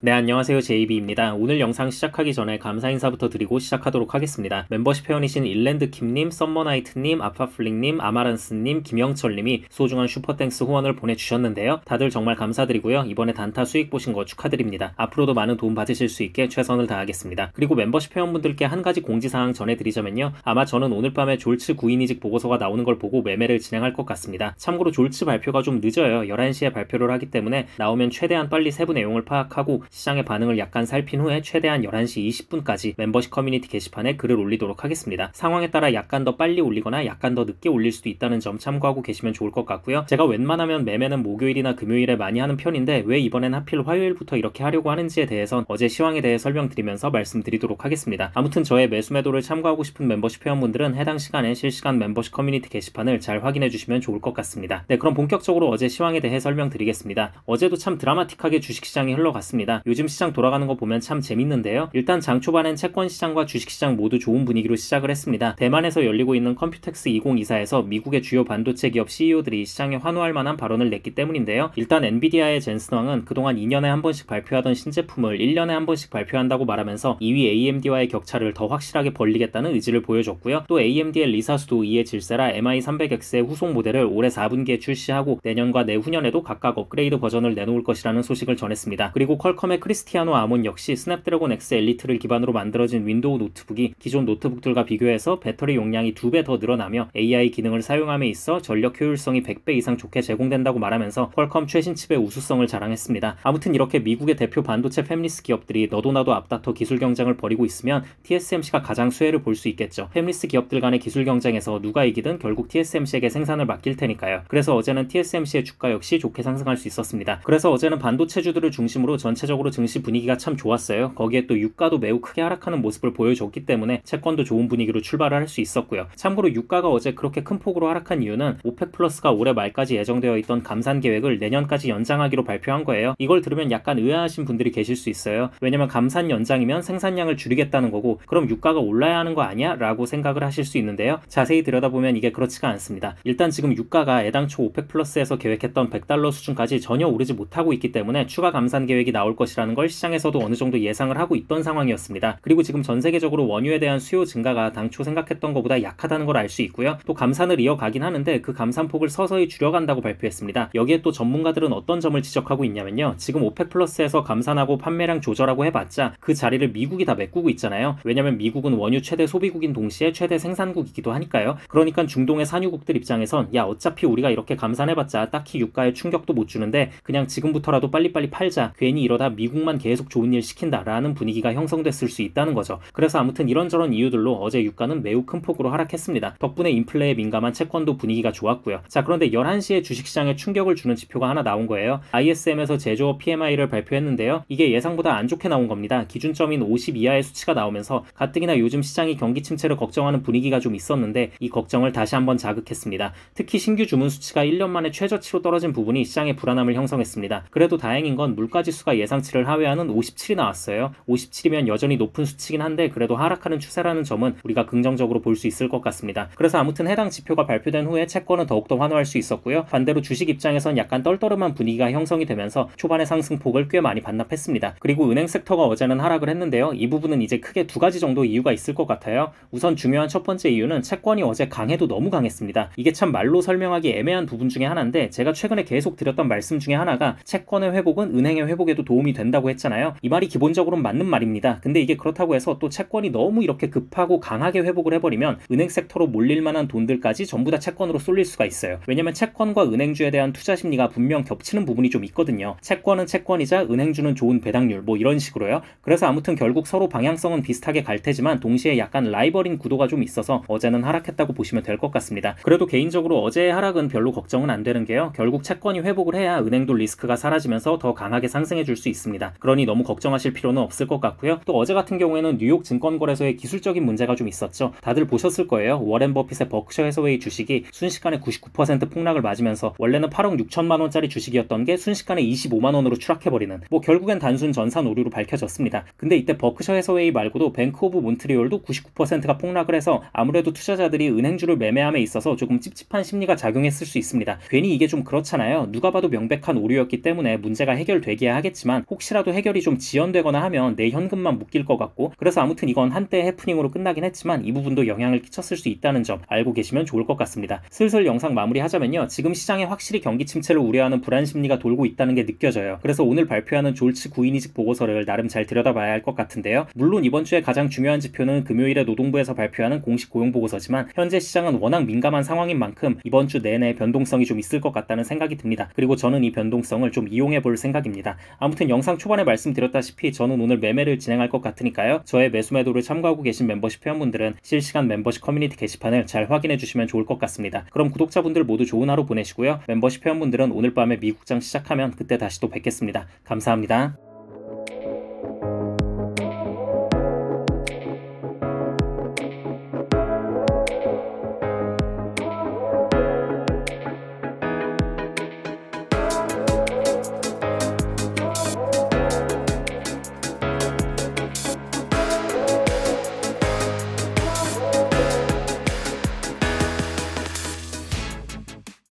네, 안녕하세요. JB입니다. 오늘 영상 시작하기 전에 감사 인사부터 드리고 시작하도록 하겠습니다. 멤버십 회원이신 일랜드킴님, 썸머나이트님, 아파플링님, 아마란스님, 김영철님이 소중한 슈퍼땡스 후원을 보내주셨는데요. 다들 정말 감사드리고요. 이번에 단타 수익 보신 거 축하드립니다. 앞으로도 많은 도움 받으실 수 있게 최선을 다하겠습니다. 그리고 멤버십 회원분들께 한 가지 공지사항 전해드리자면요. 아마 저는 오늘 밤에 졸츠 구인이직 보고서가 나오는 걸 보고 매매를 진행할 것 같습니다. 참고로 졸츠 발표가 좀 늦어요. 11시에 발표를 하기 때문에 나오면 최대한 빨리 세부 내용을 파악하고 시장의 반응을 약간 살핀 후에 최대한 11시 20분까지 멤버십 커뮤니티 게시판에 글을 올리도록 하겠습니다. 상황에 따라 약간 더 빨리 올리거나 약간 더 늦게 올릴 수도 있다는 점 참고하고 계시면 좋을 것 같고요. 제가 웬만하면 매매는 목요일이나 금요일에 많이 하는 편인데 왜 이번엔 하필 화요일부터 이렇게 하려고 하는지에 대해선 어제 시황에 대해 설명드리면서 말씀드리도록 하겠습니다. 아무튼 저의 매수 매도를 참고하고 싶은 멤버십 회원분들은 해당 시간에 실시간 멤버십 커뮤니티 게시판을 잘 확인해 주시면 좋을 것 같습니다. 네, 그럼 본격적으로 어제 시황에 대해 설명드리겠습니다. 어제도 참 드라마틱하게 주식시장이 흘러갔습니다. 요즘 시장 돌아가는 거 보면 참 재밌는데요. 일단 장 초반엔 채권 시장과 주식 시장 모두 좋은 분위기로 시작을 했습니다. 대만에서 열리고 있는 컴퓨텍스 2024에서 미국의 주요 반도체 기업 CEO들이 시장에 환호할 만한 발언을 냈기 때문인데요. 일단 엔비디아의 젠슨 황은 그동안 2년에 한 번씩 발표하던 신제품을 1년에 한 번씩 발표한다고 말하면서 2위 AMD와의 격차를 더 확실하게 벌리겠다는 의지를 보여줬고요. 또 AMD의 리사수도 이에 질세라 MI300X의 후속 모델을 올해 4분기에 출시하고 내년과 내후년에도 각각 업그레이드 버전을 내놓을 것이라는 소식을 전했습니다. 그리고 퀄컴의 크리스티아노 아몬 역시 스냅드래곤 X 엘리트를 기반으로 만들어진 윈도우 노트북이 기존 노트북들과 비교해서 배터리 용량이 2배 더 늘어나며 AI 기능을 사용함에 있어 전력 효율성이 100배 이상 좋게 제공된다고 말하면서 퀄컴 최신 칩의 우수성을 자랑했습니다. 아무튼 이렇게 미국의 대표 반도체 팹리스 기업들이 너도 나도 앞다퉈 기술 경쟁을 벌이고 있으면 TSMC가 가장 수혜를 볼 수 있겠죠. 팹리스 기업들 간의 기술 경쟁에서 누가 이기든 결국 TSMC에게 생산을 맡길 테니까요. 그래서 어제는 TSMC의 주가 역시 좋게 상승할 수 있었습니다. 그래서 어제는 반도체주들을 중심으로 전체적으로 증시 분위기가 참 좋았어요. 거기에 또 유가도 매우 크게 하락하는 모습을 보여줬기 때문에 채권도 좋은 분위기로 출발을 할 수 있었고요. 참고로 유가가 어제 그렇게 큰 폭으로 하락한 이유는 오펙 플러스가 올해 말까지 예정되어 있던 감산 계획을 내년까지 연장하기로 발표한 거예요. 이걸 들으면 약간 의아하신 분들이 계실 수 있어요. 왜냐면 감산 연장이면 생산량을 줄이겠다는 거고 그럼 유가가 올라야 하는 거 아니야? 라고 생각을 하실 수 있는데요. 자세히 들여다보면 이게 그렇지가 않습니다. 일단 지금 유가가 애당초 오펙 플러스에서 계획했던 $100 수준까지 전혀 오르지 못하고 있기 때문에 추가 감산 계획이 나올 것이라는 걸 시장에서도 어느 정도 예상을 하고 있던 상황이었습니다. 그리고 지금 전 세계적으로 원유에 대한 수요 증가가 당초 생각했던 것보다 약하다는 걸 알 수 있고요. 또 감산을 이어가긴 하는데 그 감산폭을 서서히 줄여간다고 발표했습니다. 여기에 또 전문가들은 어떤 점을 지적하고 있냐면요. 지금 오펙 플러스에서 감산하고 판매량 조절하고 해봤자 그 자리를 미국이 다 메꾸고 있잖아요. 왜냐면 미국은 원유 최대 소비국인 동시에 최대 생산국이기도 하니까요. 그러니까 중동의 산유국들 입장에선 야 어차피 우리가 이렇게 감산해봤자 딱히 유가에 충격도 못 주는데 그냥 지금부터라도 빨리빨리 팔자. 괜히 이러다 미국만 계속 좋은 일 시킨다라는 분위기가 형성됐을 수 있다는 거죠. 그래서 아무튼 이런저런 이유들로 어제 유가는 매우 큰 폭으로 하락했습니다. 덕분에 인플레에 민감한 채권도 분위기가 좋았고요. 자, 그런데 11시에 주식시장에 충격을 주는 지표가 하나 나온 거예요. ISM에서 제조업 PMI를 발표했는데요. 이게 예상보다 안 좋게 나온 겁니다. 기준점인 50 이하의 수치가 나오면서 가뜩이나 요즘 시장이 경기 침체를 걱정하는 분위기가 좀 있었는데 이 걱정을 다시 한번 자극했습니다. 특히 신규 주문 수치가 1년 만에 최저치로 떨어진 부분이 시장의 불안함을 형성했습니다. 그래도 다행인 건 물가지수가 예상치를 하회하는 57이 나왔어요. 57이면 여전히 높은 수치긴 한데 그래도 하락하는 추세라는 점은 우리가 긍정적으로 볼 수 있을 것 같습니다. 그래서 아무튼 해당 지표가 발표된 후에 채권은 더욱더 환호할 수 있었고요. 반대로 주식 입장에선 약간 떨떠름한 분위기가 형성이 되면서 초반의 상승폭을 꽤 많이 반납했습니다. 그리고 은행 섹터가 어제는 하락을 했는데요. 이 부분은 이제 크게 두 가지 정도 이유가 있을 것 같아요. 우선 중요한 첫 번째 이유는 채권이 어제 강해도 너무 강했습니다. 이게 참 말로 설명하기 애매한 부분 중에 하나인데 제가 최근에 계속 드렸던 말씀 중에 하나가 채권의 회복은 은행의 회복에도 도움이 된다고 했잖아요. 이 말이 기본적으로는 맞는 말입니다. 근데 이게 그렇다고 해서 또 채권이 너무 이렇게 급하고 강하게 회복을 해버리면 은행 섹터로 몰릴 만한 돈들까지 전부 다 채권으로 쏠릴 수가 있어요. 왜냐면 채권과 은행주에 대한 투자 심리가 분명 겹치는 부분이 좀 있거든요. 채권은 채권이자 은행주는 좋은 배당률 뭐 이런 식으로요. 그래서 아무튼 결국 서로 방향성은 비슷하게 갈 테지만 동시에 약간 라이벌인 구도가 좀 있어서 어제는 하락했다고 보시면 될 것 같습니다. 그래도 개인적으로 어제의 하락은 별로 걱정은 안 되는 게요. 결국 채권이 회복을 해야 은행도 리스크가 사라지면서 더 강하게 상승해 줄 수 있습니다. 그러니 너무 걱정하실 필요는 없을 것 같고요. 또 어제 같은 경우에는 뉴욕 증권거래소의 기술적인 문제가 좀 있었죠. 다들 보셨을 거예요. 워렌 버핏의 버크셔 해서웨이 주식이 순식간에 99% 폭락을 맞으면서 원래는 8억 6천만 원짜리 주식이었던 게 순식간에 25만 원으로 추락해버리는 뭐 결국엔 단순 전산 오류로 밝혀졌습니다. 근데 이때 버크셔 해서웨이 말고도 뱅크 오브 몬트리올도 99%가 폭락을 해서 아무래도 투자자들이 은행주를 매매함에 있어서 조금 찝찝한 심리가 작용했을 수 있습니다. 괜히 이게 좀 그렇잖아요. 누가 봐도 명백한 오류였기 때문에 문제가 해결되기야 하겠지만 혹시라도 해결이 좀 지연되거나 하면 내 현금만 묶일 것 같고, 그래서 아무튼 이건 한때 해프닝으로 끝나긴 했지만 이 부분도 영향을 끼쳤을 수 있다는 점 알고 계시면 좋을 것 같습니다. 슬슬 영상 마무리하자면요, 지금 시장에 확실히 경기 침체를 우려하는 불안 심리가 돌고 있다는 게 느껴져요. 그래서 오늘 발표하는 졸츠 구인이직 보고서를 나름 잘 들여다봐야 할 것 같은데요. 물론 이번 주에 가장 중요한 지표는 금요일에 노동부에서 발표하는 공식 고용 보고서지만 현재 시장은 워낙 민감한 상황인 만큼 이번 주 내내 변동성이 좀 있을 것 같다는 생각이 듭니다. 그리고 저는 이 변동성을 좀 이용해 볼 생각입니다. 아무튼 영상 초반에 말씀드렸다시피 저는 오늘 매매를 진행할 것 같으니까요, 저의 매수 매도를 참고하고 계신 멤버십 회원분들은 실시간 멤버십 커뮤니티 게시판을 잘 확인해 주시면 좋을 것 같습니다. 그럼 구독자분들 모두 좋은 하루 보내시고요, 멤버십 회원분들은 오늘 밤에 미국장 시작하면 그때 다시 또 뵙겠습니다. 감사합니다.